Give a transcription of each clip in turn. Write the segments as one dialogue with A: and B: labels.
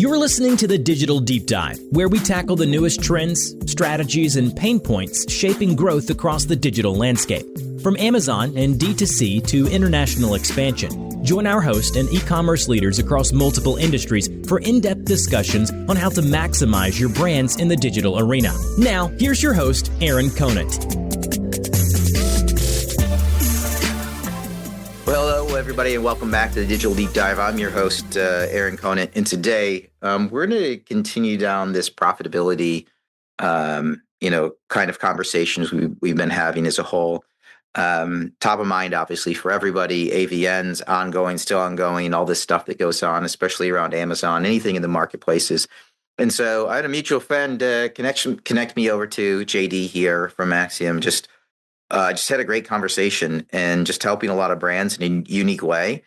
A: You're listening to the Digital Deep Dive, where we tackle the newest trends, strategies, and pain points shaping growth across the digital landscape. From Amazon and D2C to international expansion, join our host and e-commerce leaders across multiple industries for in-depth discussions on how to maximize your brands in the digital arena. Now, here's your host, Aaron Conant.
B: Well, hello, everybody, and welcome back to the Digital Deep Dive. I'm your host, Aaron Conant, and today we're going to continue down this profitability, kind of conversations we've been having as a whole. Top of mind, obviously, for everybody, AVNs, still ongoing, all this stuff that goes on, especially around Amazon, anything in the marketplaces. And so I had a mutual friend connect me over to JD here from Axiom, just had a great conversation and just helping a lot of brands in a unique way,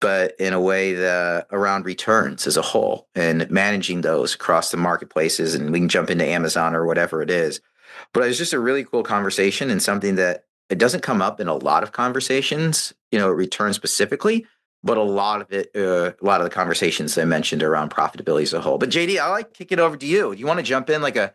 B: but in a way that around returns as a whole and managing those across the marketplaces. And we can jump into Amazon or whatever it is. But it was just a really cool conversation and something that it doesn't come up in a lot of conversations, return specifically, but a lot of the conversations I mentioned around profitability as a whole. But JD, I like kick it over to you. Do you want to jump in like a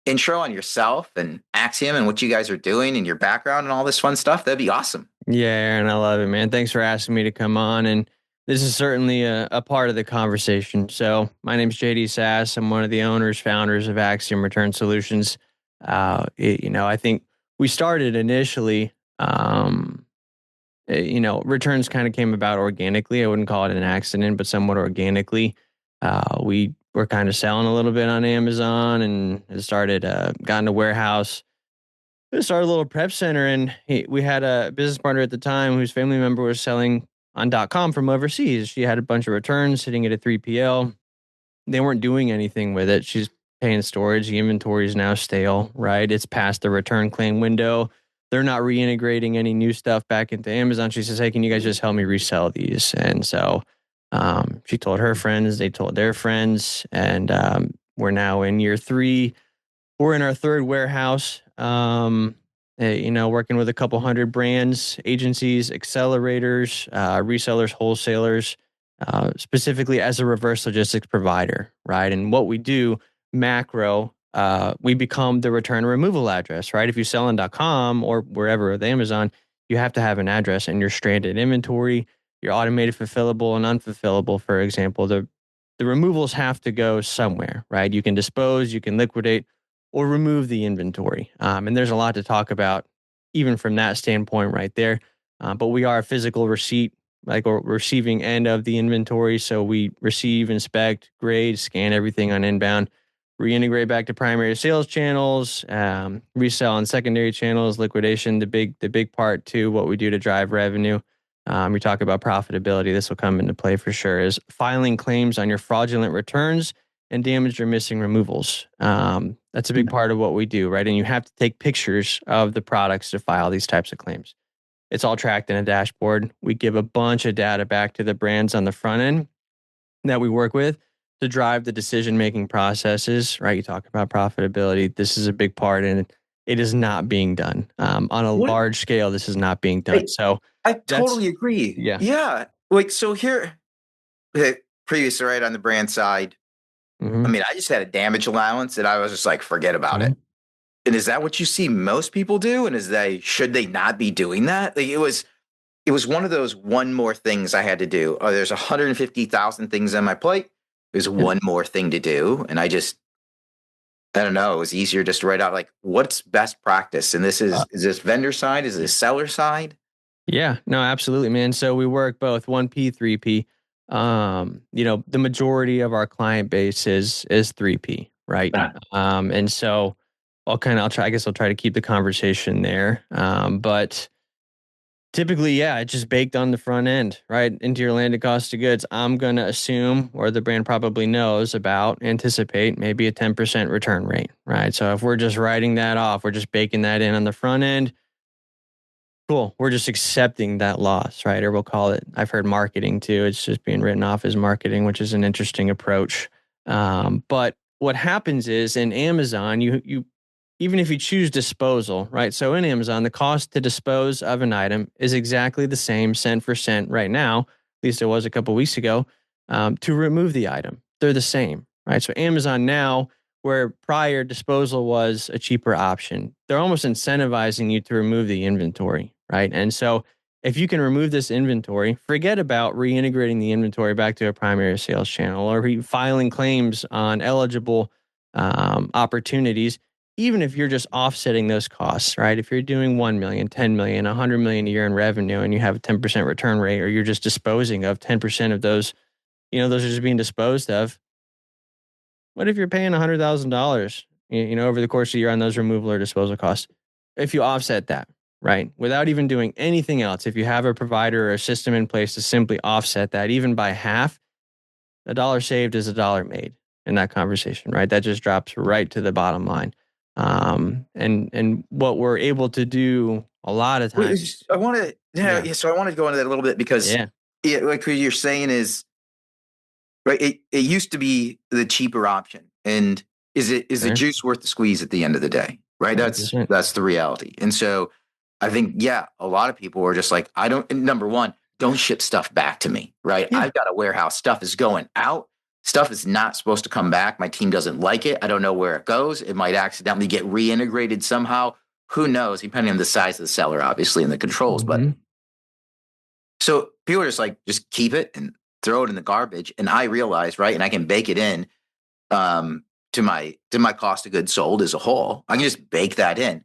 B: intro on yourself and Axiom and what you guys are doing and your background and all this fun stuff? That'd be awesome.
C: Yeah, Aaron, I love it, man. Thanks for asking me to come on. And this is certainly a part of the conversation. So my name's JD Sass. I'm one of the founders of Axiom Return Solutions. I think we started initially, returns kind of came about organically. I wouldn't call it an accident, but somewhat organically. We were kind of selling a little bit on Amazon and got in a warehouse. We started a little prep center, and we had a business partner at the time whose family member was selling on .com from overseas. She had a bunch of returns sitting at a 3PL. They weren't doing anything with it. She's paying storage. The inventory is now stale, right? It's past the return claim window. They're not reintegrating any new stuff back into Amazon. She says, hey, can you guys just help me resell these? And so she told her friends, they told their friends, and we're now in year 3. We're in our 3rd warehouse, working with a couple hundred brands, agencies, accelerators, resellers, wholesalers, specifically as a reverse logistics provider, right? And what we do, macro, we become the return removal address, right? If you sell on .com or wherever with Amazon, you have to have an address and your stranded inventory, your automated fulfillable and unfulfillable, for example. The removals have to go somewhere, right? You can dispose, you can liquidate, or remove the inventory. And there's a lot to talk about, even from that standpoint right there. But we are a physical receipt, or receiving end of the inventory. So we receive, inspect, grade, scan everything on inbound, reintegrate back to primary sales channels, resell on secondary channels, liquidation, the big part to what we do to drive revenue. We talk about profitability. This will come into play for sure, is filing claims on your fraudulent returns and damaged or missing removals. That's a big part of what we do, right? And you have to take pictures of the products to file these types of claims. It's all tracked in a dashboard. We give a bunch of data back to the brands on the front end that we work with to drive the decision-making processes, right? You talk about profitability. This is a big part, and it is not being done. On a large scale, this is not being done.
B: I totally agree.
C: Yeah.
B: Yeah. So here, previously, right, on the brand side,
C: Mm-hmm.
B: I mean, I just had a damage allowance and I was just like, forget about it. And is that what you see most people do? And should they not be doing that? Like, it was one of those one more things I had to do. Oh, there's 150,000 things on my plate. There's one more thing to do. And I don't know. It was easier just to write out like, what's best practice? And is this vendor side? Is this seller side?
C: Yeah, no, absolutely, man. So we work both 1P, 3P. The majority of our client base is 3P, right? And so I'll try to keep the conversation there. But typically, yeah, it's just baked on the front end, right? Into your landed cost of goods. I'm going to assume, or the brand probably anticipate maybe a 10% return rate, right? So if we're just writing that off, we're just baking that in on the front end. Cool. We're just accepting that loss, right? Or we'll call it, I've heard marketing too. It's just being written off as marketing, which is an interesting approach. But what happens is in Amazon, you even if you choose disposal, right? So in Amazon, the cost to dispose of an item is exactly the same cent for cent right now, at least it was a couple of weeks ago, to remove the item. they're the same, right? So Amazon now, where prior disposal was a cheaper option, they're almost incentivizing you to remove the inventory, right? And so if you can remove this inventory, forget about reintegrating the inventory back to a primary sales channel or filing claims on eligible opportunities, even if you're just offsetting those costs, right? If you're doing 1 million, 10 million, 100 million a year in revenue and you have a 10% return rate, or you're just disposing of 10% of those, those are just being disposed of. What if you're paying $100,000, over the course of a year on those removal or disposal costs? If you offset that, right, without even doing anything else, if you have a provider or a system in place to simply offset that, even by half, a dollar saved is a dollar made in that conversation, right? That just drops right to the bottom line. And what we're able to do a lot of times.
B: I want to, so I want to go into that a little bit because, like what you're saying is, right. It used to be the cheaper option, and is the juice worth the squeeze at the end of the day? Right.
C: 100%.
B: That's the reality. And so, I think a lot of people are just like, number one, don't ship stuff back to me. Right.
C: Yeah.
B: I've got a warehouse. Stuff is going out. Stuff is not supposed to come back. My team doesn't like it. I don't know where it goes. It might accidentally get reintegrated somehow. Who knows? Depending on the size of the seller, obviously, and the controls.
C: Mm-hmm.
B: But so people are just like, just keep it and throw it in the garbage. And I realize, right, and I can bake it in to my cost of goods sold as a whole. I can just bake that in.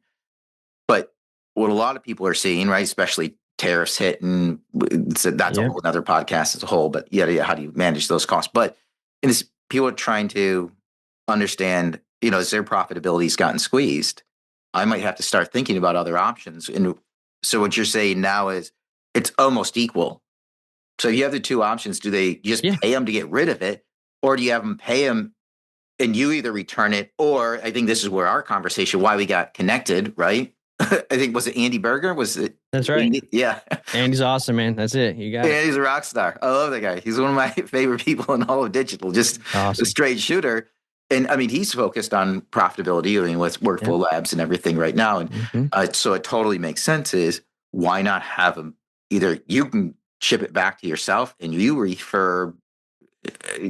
B: But what a lot of people are seeing, right, especially tariffs hit, and that's a whole other podcast as a whole. But how do you manage those costs? But people are trying to understand, as their profitability's gotten squeezed, I might have to start thinking about other options. And so what you're saying now is it's almost equal. So you have the two options. Do they just pay them to get rid of it, or do you have them pay them and you either return it, or I think this is where our conversation, why we got connected, right? I think, was it Andy Berger? Was it?
C: That's right.
B: Andy? Yeah.
C: Andy's awesome, man. That's it. You got it.
B: Andy's a rock star. I love that guy. He's one of my favorite people in all of digital, just
C: awesome.
B: A straight shooter. And I mean, he's focused on profitability, with Workflow Labs and everything right now. And so it totally makes sense is, why not have them, either you can ship it back to yourself and you refer,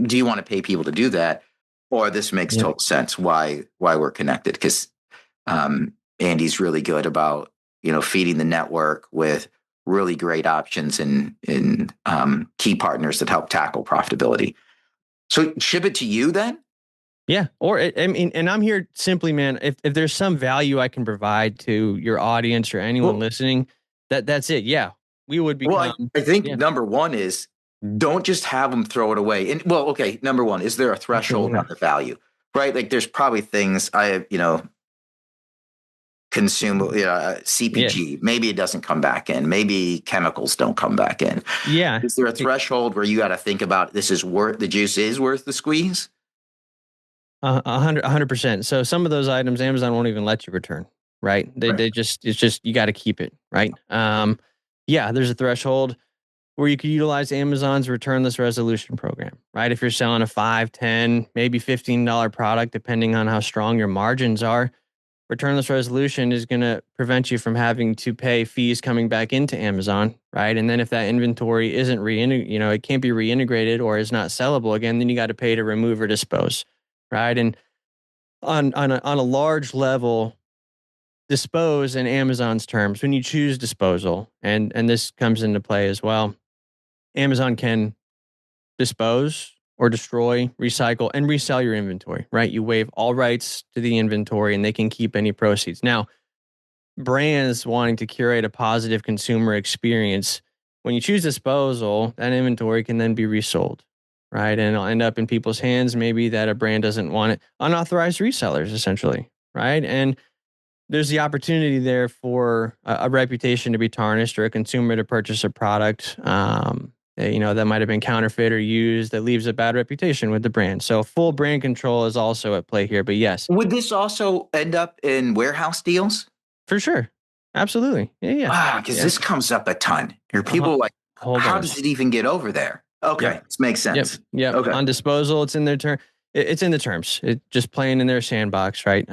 B: do you want to pay people to do that? Or this makes total sense why we're connected, because Andy's really good about, feeding the network with really great options and key partners that help tackle profitability. So ship it to you then?
C: Yeah. Or and I'm here simply, man, if there's some value I can provide to your audience or anyone listening, that's it. Yeah. We would become.
B: Well, I think number one is, don't just have them throw it away. And number one, is there a threshold on the value, right? Like, there's probably things consume, CPG, maybe it doesn't come back in, maybe chemicals don't come back in.
C: Yeah.
B: Is there a threshold where you got to think about, the juice is worth the squeeze?
C: 100%. So some of those items, Amazon won't even let you return, right? They just, it's just, you got to keep it, right? There's a threshold where you could utilize Amazon's returnless resolution program, right? If you're selling a $5, $10, maybe $15 product, depending on how strong your margins are, returnless resolution is going to prevent you from having to pay fees coming back into Amazon, right? And then if that inventory isn't it can't be reintegrated or is not sellable again, then you got to pay to remove or dispose, right? And on a large level, dispose in Amazon's terms, when you choose disposal, and this comes into play as well, Amazon can dispose or destroy, recycle, and resell your inventory, right? You waive all rights to the inventory and they can keep any proceeds. Now, brands wanting to curate a positive consumer experience, when you choose disposal, that inventory can then be resold, right? And it'll end up in people's hands, maybe that a brand doesn't want it. Unauthorized resellers, essentially, right? And there's the opportunity there for a reputation to be tarnished or a consumer to purchase a product that might have been counterfeit or used, that leaves a bad reputation with the brand. So full brand control is also at play here. But yes.
B: Would this also end up in warehouse deals?
C: For sure. Absolutely. Yeah.
B: Because this comes up a ton. Here, people like, how does it even get over there? Okay, this makes sense.
C: Yep.
B: Okay.
C: On disposal, it's in their term. It's in the terms. It's just playing in their sandbox, right?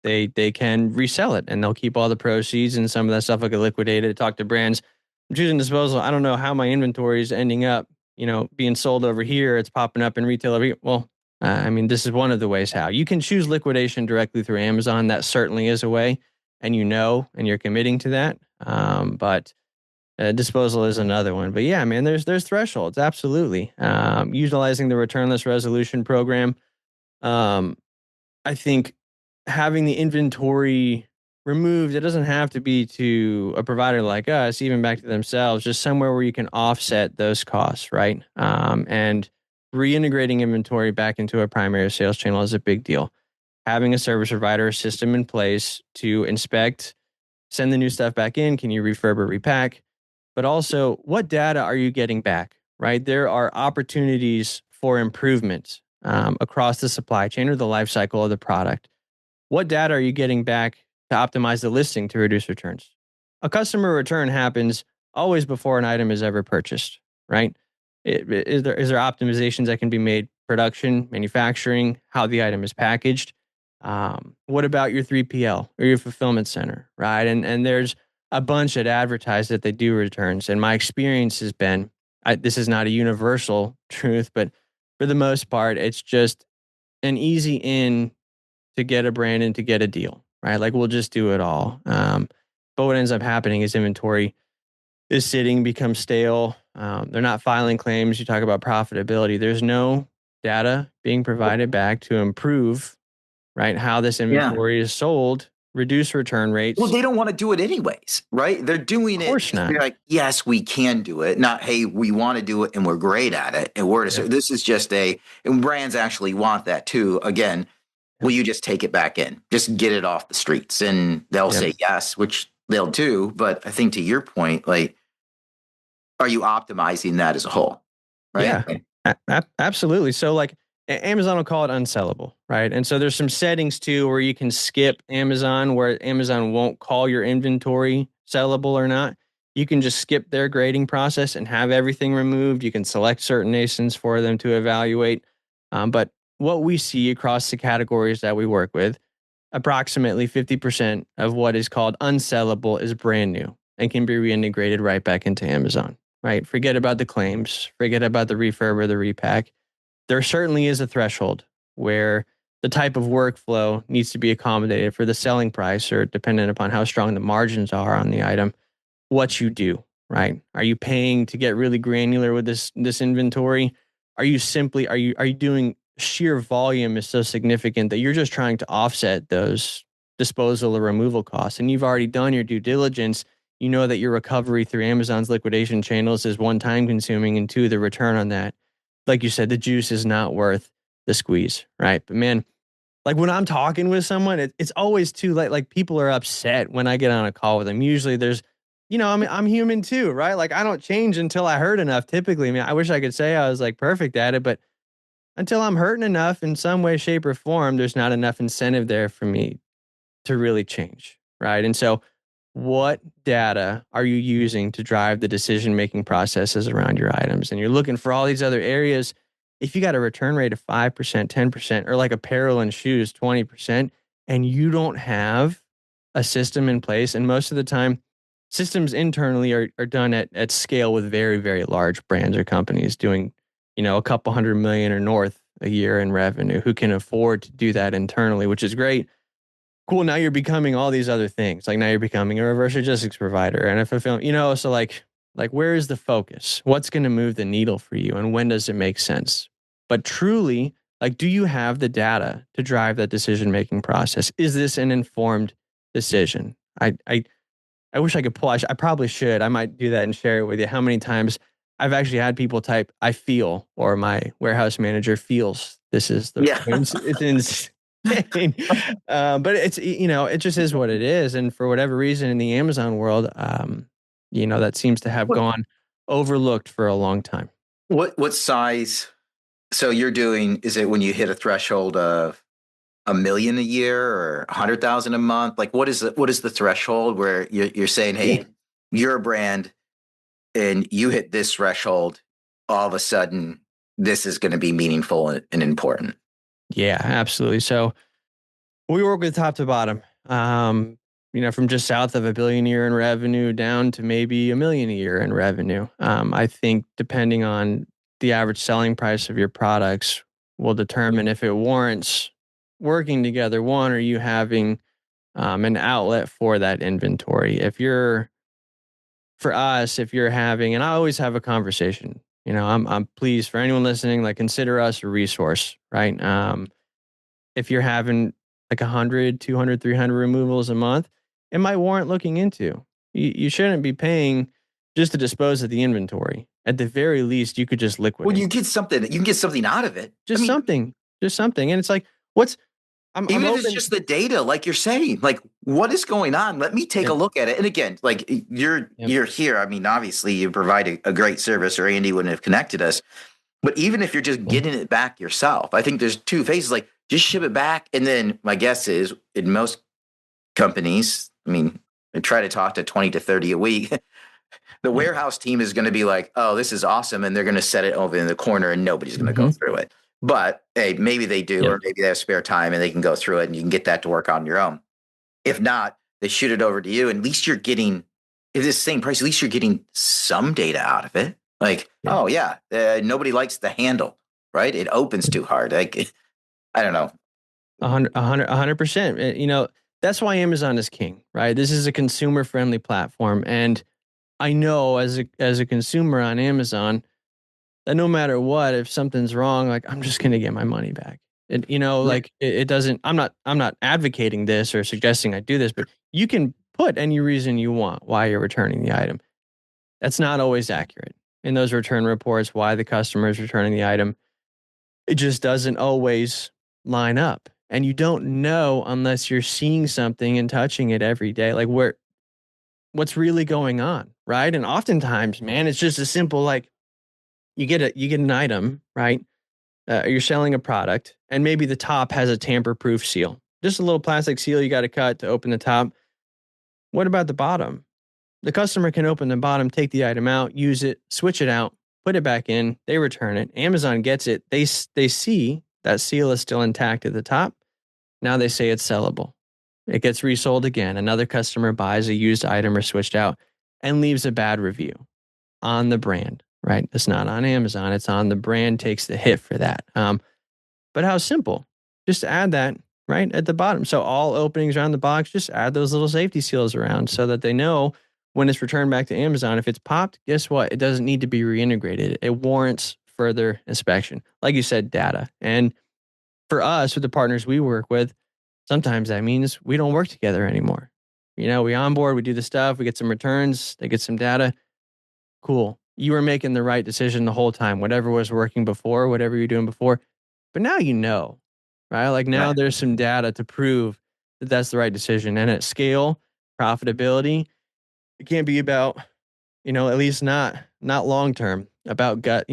C: They can resell it and they'll keep all the proceeds, and some of that stuff will get liquidated. Talk to brands. I'm choosing disposal. I don't know how my inventory is ending up being sold over here, it's popping up in retail over here. Well, I mean, this is one of the ways how you can choose liquidation directly through Amazon. That certainly is a way, and and you're committing to that. But disposal is another one. But yeah, man, there's thresholds. Absolutely. Utilizing the returnless resolution program. I think having the inventory removed, it doesn't have to be to a provider like us, even back to themselves, just somewhere where you can offset those costs, right? And reintegrating inventory back into a primary sales channel is a big deal. Having a service provider system in place to inspect, send the new stuff back in, can you refurb or repack? But also, what data are you getting back, right? There are opportunities for improvement across the supply chain or the life cycle of the product. What data are you getting back to optimize the listing to reduce returns? A customer return happens always before an item is ever purchased, right? Is there optimizations that can be made? Production, manufacturing, how the item is packaged. What about your 3PL or your fulfillment center, right? And there's a bunch that advertise that they do returns. And my experience has been, this is not a universal truth, but for the most part, it's just an easy in to get a brand and to get a deal, right? Like we'll just do it all. But what ends up happening is inventory is sitting, becomes stale. They're not filing claims. You talk about profitability. There's no data being provided back to improve, right, how this inventory is sold, reduce return rates.
B: Well, they don't want to do it anyways, right? They're doing it. Of course not. They're like, yes, we can do it. Not, hey, we want to do it and we're great at it. And this is just and brands actually want that too. Again, will you just take it back in? Just get it off the streets. And they'll say yes, which they'll do. But I think to your point, like, are you optimizing that as a whole? Right?
C: Yeah, absolutely. So like Amazon will call it unsellable, right? And so there's some settings too where you can skip Amazon, where Amazon won't call your inventory sellable or not. You can just skip their grading process and have everything removed. You can select certain ASINs for them to evaluate. But what we see across the categories that we work with, approximately 50% of what is called unsellable is brand new and can be reintegrated right back into Amazon, right? Forget about the claims, forget about the refurb or the repack. There certainly is a threshold where the type of workflow needs to be accommodated for the selling price, or dependent upon how strong the margins are on the item, what you do, right? Are you paying to get really granular with this inventory? Are you doing sheer volume is so significant that you're just trying to offset those disposal or removal costs, and you've already done your due diligence. You know that your recovery through Amazon's liquidation channels is one, time consuming, and two, the return on that, like you said, the juice is not worth the squeeze, right? But man, like when I'm talking with someone, it's always too late. Like people are upset when I get on a call with them. Usually there's, I'm human too, right? Like I don't change until I hurt enough typically. I mean, I wish I could say I was like perfect at it, but until I'm hurting enough in some way, shape, or form, there's not enough incentive there for me to really change, right? And so what data are you using to drive the decision-making processes around your items? And you're looking for all these other areas. If you got a return rate of 5%, 10%, or like apparel and shoes, 20%, and you don't have a system in place, and most of the time, systems internally are done at scale with very, very large brands or companies doing, a couple $100 million or north a year in revenue, who can afford to do that internally, which is great. Cool. Now you're becoming all these other things. Like now you're becoming a reverse logistics provider and a fulfillment, so like where is the focus? What's going to move the needle for you? And when does it make sense? But truly, like, do you have the data to drive that decision-making process? Is this an informed decision? I wish I could pull, I probably should. I might do that and share it with you. How many times I've actually had people type, I feel, or my warehouse manager feels this is the, it's insane. But it's, it just is what it is. And for whatever reason in the Amazon world, that seems to have gone overlooked for a long time.
B: What size? So you're doing, is it when you hit a threshold of $1 million a year or 100,000 a month? Like what is the threshold where you're saying, hey, you're a brand and you hit this threshold, all of a sudden this is going to be meaningful and important?
C: Yeah, absolutely. So we work with top to bottom, from just south of $1 billion a year in revenue down to maybe $1 million a year in revenue. I think depending on the average selling price of your products will determine if it warrants working together. One, are you having an outlet for that inventory? For us, if you're having, and I always have a conversation, I'm pleased for anyone listening, like consider us a resource, right? If you're having like 100, 200, 300 removals a month, it might warrant looking into. You shouldn't be paying just to dispose of the inventory. At the very least, you could just liquidate.
B: Well, you can get something out of it.
C: Just something. And it's like, what's,
B: Even
C: I'm
B: if it's
C: open.
B: just the data, like you're saying, like what is going on? Let me take a look at it. And again, like you're here. I mean, obviously you provide a great service, or Andy wouldn't have connected us. But even if you're just getting it back yourself, I think there's two phases. Like just ship it back, and then my guess is in most companies, I mean, I try to talk to 20 to 30 a week. The warehouse team is going to be like, "Oh, this is awesome," and they're going to set it over in the corner, and nobody's going to go through it. But hey, maybe they do, or maybe they have spare time and they can go through it, and you can get that to work on your own. If not, they shoot it over to you, and at least you're getting, if it's the same price, at least you're getting some data out of it. Like, oh yeah, nobody likes the handle, right? It opens too hard. Like, I don't know.
C: 100%. That's why Amazon is king, right? This is a consumer friendly platform, and I know as a consumer on Amazon that no matter what, if something's wrong, like I'm just gonna get my money back. It doesn't. I'm not advocating this or suggesting I do this, but you can put any reason you want why you're returning the item. That's not always accurate in those return reports. Why the customer is returning the item, it just doesn't always line up, and you don't know unless you're seeing something and touching it every day, like what's really going on, right? And oftentimes, man, it's just a simple like you get an item, right? You're selling a product, and maybe the top has a tamper-proof seal, just a little plastic seal you got to cut to open the top. What about the bottom? The customer can open the bottom, take the item out, use it, switch it out, put it back in. They return it. Amazon gets it. They see that seal is still intact at the top. Now they say it's sellable. It gets resold again. Another customer buys a used item or switched out and leaves a bad review on the brand, right? It's not on Amazon. It's on the brand, takes the hit for that. But how simple? Just add that right at the bottom. So all openings around the box, just add those little safety seals around so that they know when it's returned back to Amazon, if it's popped, guess what? It doesn't need to be reintegrated. It warrants further inspection. Like you said, data. And for us, with the partners we work with, sometimes that means we don't work together anymore. We onboard, we do the stuff, we get some returns, they get some data. Cool. You were making the right decision the whole time, whatever was working before, whatever you're doing before. But now right? Like now there's some data to prove that that's the right decision. And at scale, profitability, it can't be about, at least not long term, about gut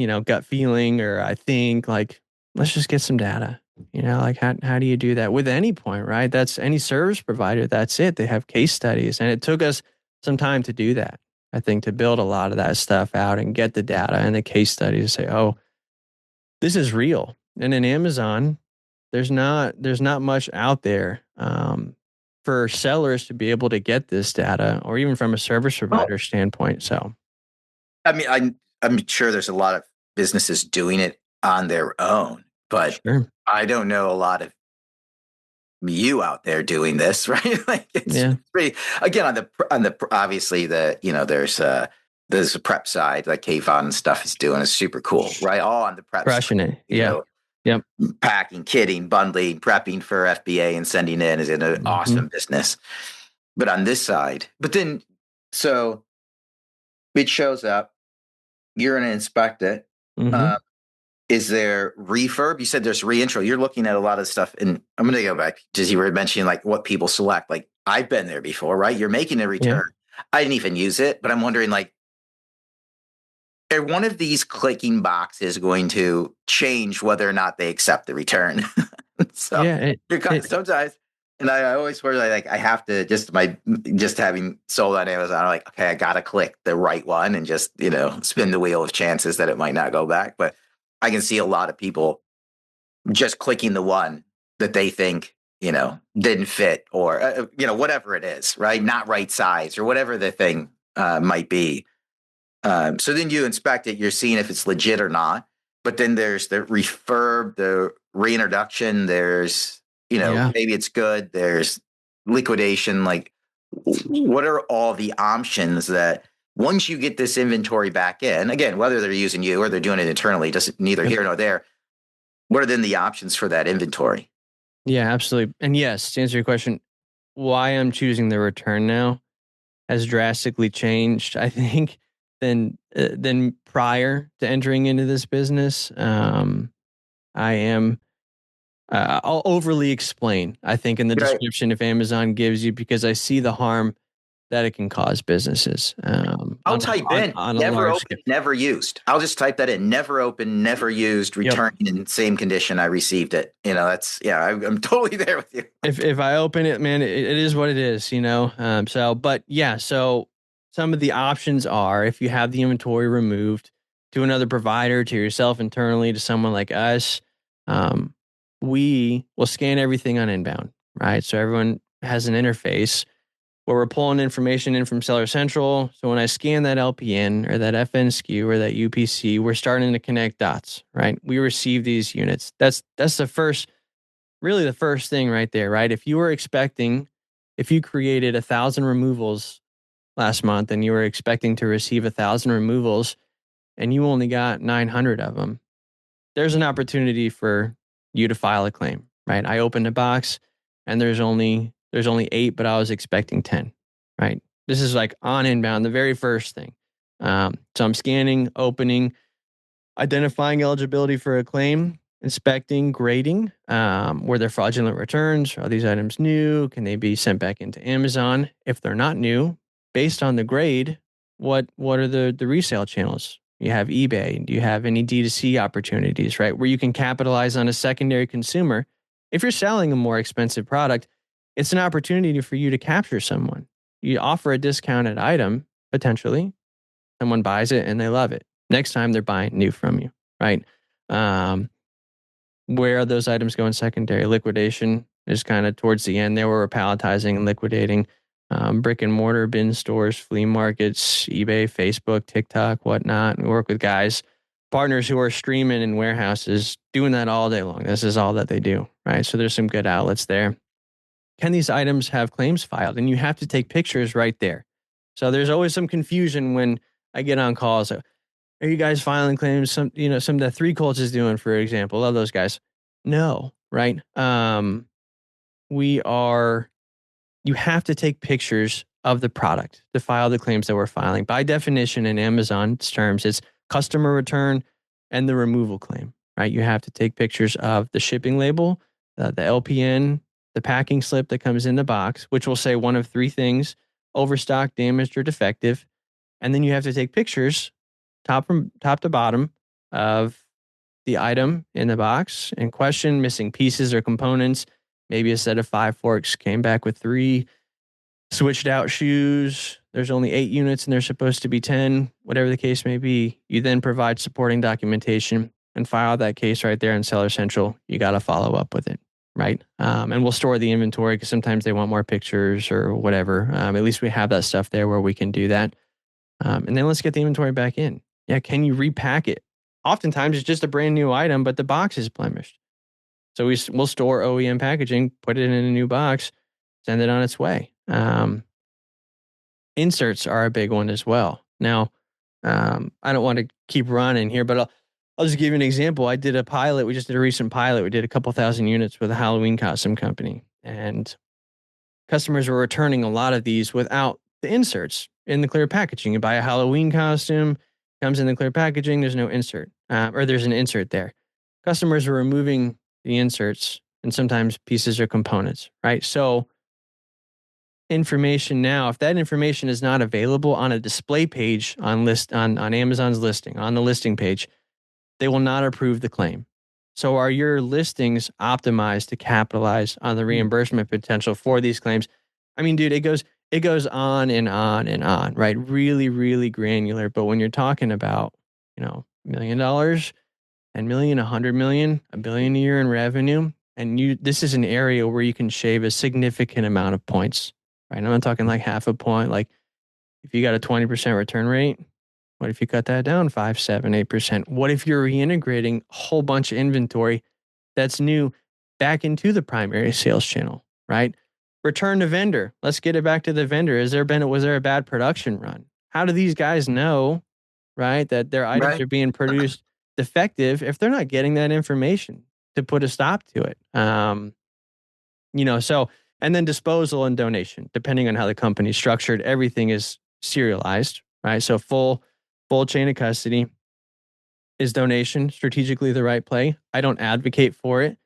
C: feeling, or I think like, let's just get some data. Like how do you do that with any point, right? That's any service provider. That's it. They have case studies, and it took us some time to do that. I think to build a lot of that stuff out and get the data and the case studies to say, oh, this is real. And in Amazon, there's not much out there for sellers to be able to get this data, or even from a service provider standpoint. So,
B: I mean, I'm sure there's a lot of businesses doing it on their own, but I don't know a lot of you out there doing this, right? Like it's pretty, again, on the obviously there's a prep side, like Kayvon and stuff is doing is super cool, right? All on the prep
C: crushing
B: side,
C: it.
B: Packing, kitting, bundling, prepping for FBA and sending in is an awesome business. But on this side, so it shows up, you're going to inspect it. Is there refurb? You said there's reintro. You're looking at a lot of stuff, and I'm going to go back because you were mentioning like what people select. Like I've been there before, right? You're making a return. I didn't even use it, but I'm wondering like, are one of these clicking boxes going to change whether or not they accept the return? Sometimes, and I always worry like I have to just having sold on Amazon, I'm like, okay, I got to click the right one and just spin the wheel of chances that it might not go back, but I can see a lot of people just clicking the one that they think, didn't fit, or, whatever it is, right? Not right size or whatever the thing might be. So then you inspect it, you're seeing if it's legit or not. but then there's the refurb, the reintroduction. There's,
C: Yeah.
B: maybe it's good. There's liquidation. Like, what are all the options that once you get this inventory back in, again, whether they're using you or they're doing it internally, just neither
C: Yep.
B: here nor there. What are then the options for that inventory?
C: Yeah, absolutely. And yes, to answer your question, why I'm choosing the return now has drastically changed, I think, than prior to entering into this business. I am. I'll overly explain, I think, in the
B: Right.
C: description if Amazon gives you, because I see the harm that it can cause businesses
B: I'll type in
C: on a
B: never
C: large
B: open,
C: scale.
B: never used. I'll just type that in: never open, never used,
C: Yep.
B: returning in same condition I received it. That's, yeah, I'm totally there with you.
C: If I open it, man, it is what it is, but yeah, so some of the options are, if you have the inventory removed, to another provider, to yourself internally, to someone like us, um, we will scan everything on inbound, right? So everyone has an interface where we're pulling information in from Seller Central. So when I scan that LPN or that FN SKU or that UPC, we're starting to connect dots, right? We receive these units. That's the first, really the first thing right there, right? If you created 1,000 removals last month and you were expecting to receive 1,000 removals and you only got 900 of them, there's an opportunity for you to file a claim, right? I opened a box and there's only 8, but I was expecting 10, right? This is like on inbound, the very first thing. So I'm scanning, opening, identifying eligibility for a claim, inspecting, grading. Were there fraudulent returns? Are these items new? Can they be sent back into Amazon? If they're not new, based on the grade, what are the resale channels? You have eBay. Do you have any D2C opportunities, right? Where you can capitalize on a secondary consumer. If you're selling a more expensive product, it's an opportunity for you to capture someone. You offer a discounted item, potentially, someone buys it and they love it. Next time they're buying new from you, right? Um, where are those items going secondary? Liquidation is kind of towards the end there where we're palletizing and liquidating. Brick and mortar bin stores, flea markets, eBay, Facebook, TikTok, whatnot. We work with guys, partners who are streaming in warehouses, doing that all day long. This is all that they do, right? So there's some good outlets there. Can these items have claims filed? And you have to take pictures right there. So there's always some confusion when I get on calls. Are you guys filing claims? Some that Three Colts is doing, for example. Love those guys. No, right? We are. You have to take pictures of the product to file the claims that we're filing. By definition, in Amazon's terms, it's customer return and the removal claim. Right? You have to take pictures of the shipping label, the LPN, the packing slip that comes in the box, which will say one of 3 things: overstock, damaged, or defective. And then you have to take pictures from top to bottom of the item in the box in question, missing pieces or components. Maybe a set of 5 forks came back with 3, switched out shoes. There's only 8 units and there's supposed to be 10, whatever the case may be. You then provide supporting documentation and file that case right there in Seller Central. You got to follow up with it, right? And we'll store the inventory because sometimes they want more pictures or whatever. At least we have that stuff there where we can do that. And then let's get the inventory back in. Yeah, can you repack it? Oftentimes it's just a brand new item, but the box is blemished. So we'll store OEM packaging, put it in a new box, send it on its way. Inserts are a big one as well. Now, I don't want to keep running here, but I'll just give you an example. I did a pilot. We just did a recent pilot. We did a couple thousand units with a Halloween costume company, and customers were returning a lot of these without the inserts in the clear packaging. You buy a Halloween costume, comes in the clear packaging, there's no insert, or there's an insert there. Customers are removing the inserts and sometimes pieces or components, right? So information now, if that information is not available on a display page on Amazon's listing, on the listing page, they will not approve the claim. So are your listings optimized to capitalize on the reimbursement potential for these claims? I mean, dude, it goes on and on and on, right? Really, really granular. But when you're talking about, $1 million, 10 million, 100 million, $1 billion a year in revenue, and this is an area where you can shave a significant amount of points, right? I'm not talking like half a point. Like if you got a 20% return rate, What if you cut that down 5, 7, 8%? What if you're reintegrating a whole bunch of inventory that's new back into the primary sales channel, right? Return to vendor. Let's get it back to the vendor. Was there a bad production run? How do these guys know, right, that their items
B: Right.
C: are being produced defective if they're not getting that information to put a stop to it? So, and then disposal and donation, depending on how the company's structured, everything is serialized, right? So full chain of custody. Is donation strategically the right play? I don't advocate for it,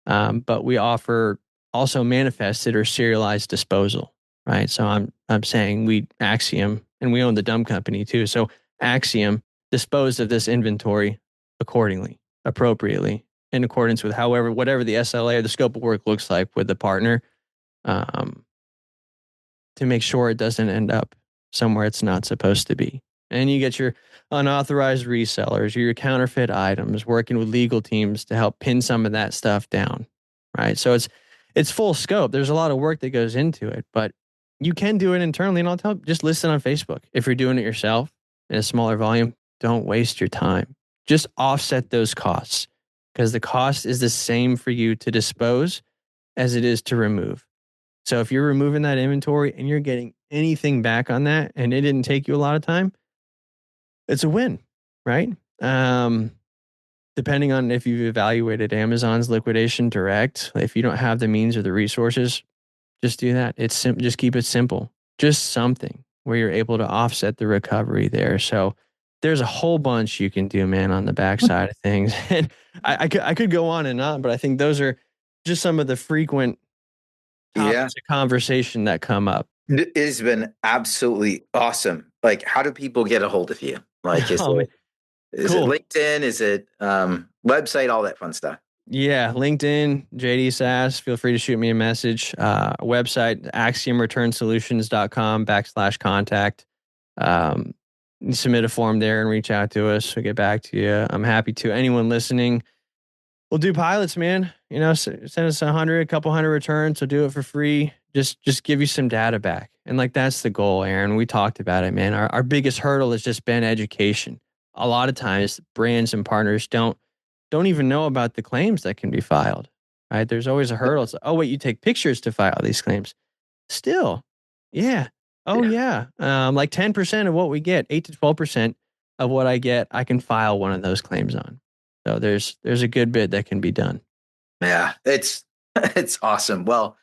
C: but we offer also manifested or serialized disposal, right? So I'm saying Axiom, and we own the dumb company too. So Axiom disposed of this inventory accordingly, appropriately, in accordance with whatever the SLA or the scope of work looks like with the partner, to make sure it doesn't end up somewhere it's not supposed to be. And you get your unauthorized resellers, your counterfeit items, working with legal teams to help pin some of that stuff down, right? So it's full scope. There's a lot of work that goes into it, but you can do it internally. And I'll tell, just listen on Facebook. If you're doing it yourself in a smaller volume, don't waste your time. Just offset those costs, because the cost is the same for you to dispose as it is to remove. So if you're removing that inventory and you're getting anything back on that, and it didn't take you a lot of time, it's a win, right? Depending on if you've evaluated Amazon's liquidation direct, if you don't have the means or the resources, just do that. Just keep it simple. Just something where you're able to offset the recovery there. So there's a whole bunch you can do, man, on the backside of things. And I could go on and on, but I think those are just some of the frequent topics of conversation that come up.
B: It has been absolutely awesome. Like, how do people get a hold of you? Like, is
C: Cool.
B: it LinkedIn? Is it website? All that fun stuff.
C: Yeah, LinkedIn, JD Sass. Feel free to shoot me a message. Website, axiomreturnsolutions.com/contact. You submit a form there and reach out to us. We'll get back to you. I'm happy to. Anyone listening, we'll do pilots, man. Send us a couple hundred returns. We'll do it for free. Just give you some data back. And like, that's the goal, Aaron. We talked about it, man. Our biggest hurdle has just been education. A lot of times brands and partners don't even know about the claims that can be filed, right? There's always a hurdle. It's like, oh, wait, you take pictures to file these claims. Still, yeah. Oh, yeah. Like 10% of what we get, 8 to 12% of what I get, I can file one of those claims on. So there's a good bit that can be done.
B: Yeah, it's awesome. Well,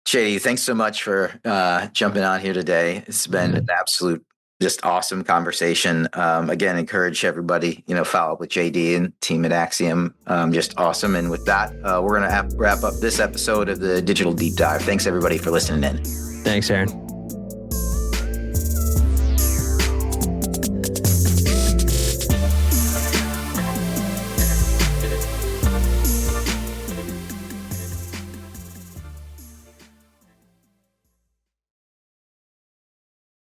B: JD, thanks so much for jumping on here today. It's been an absolute, just awesome conversation. Again, encourage everybody, follow up with JD and team at Axiom. Just awesome. And with that, we're going to wrap up this episode of the Digital Deep Dive. Thanks everybody for listening in.
C: Thanks, Aaron.